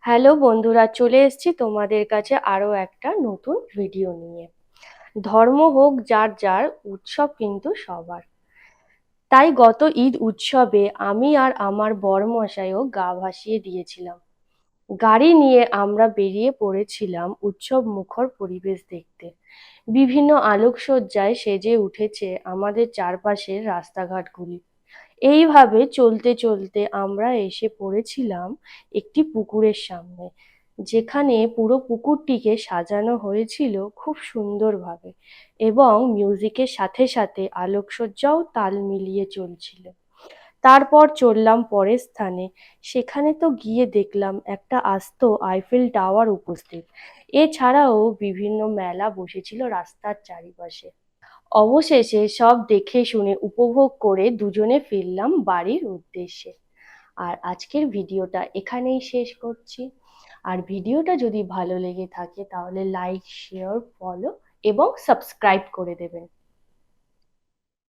Hello বন্ধুরা, চলে এসেছি তোমাদের কাছে আরো একটা নতুন ভিডিও নিয়ে। ধর্ম হোক যার যার, উৎসব কিন্তু সবার। তাই গত ঈদ উৎসবে আমি আর আমার বরমশাইও গা ভাসিয়ে দিয়েছিলাম। গাড়ি নিয়ে আমরা বেরিয়ে পড়েছিলাম উৎসব মুখর পরিবেশ দেখতে। বিভিন্ন আলোকসজ্জায় সেজে উঠেছে আমাদের চারপাশের রাস্তাঘাটগুলি। এইভাবে চলতে চলতে আমরা এসে পড়েছিলাম একটি পুকুরের সামনে, যেখানে পুরো পুকুরটিকে সাজানো হয়েছিল খুব সুন্দরভাবে এবং মিউজিকের সাথে সাথে আলোকসজ্জাও তাল মিলিয়ে চলছিল। তারপর চললাম পরের স্থানে। সেখানে তো গিয়ে দেখলাম একটা আস্ত আইফেল টাওয়ার উপস্থিত। এছাড়াও বিভিন্ন মেলা বসেছিল রাস্তার চারিপাশে। অবশেষে সব দেখে শুনে উপভোগ করে দুজনে ফিরলাম বাড়ির উদ্দেশ্যে। আর আজকের ভিডিওটা এখানেই শেষ করছি। আর ভিডিওটা যদি ভালো লেগে থাকে তাহলে লাইক, শেয়ার, ফলো এবং সাবস্ক্রাইব করে দেবেন।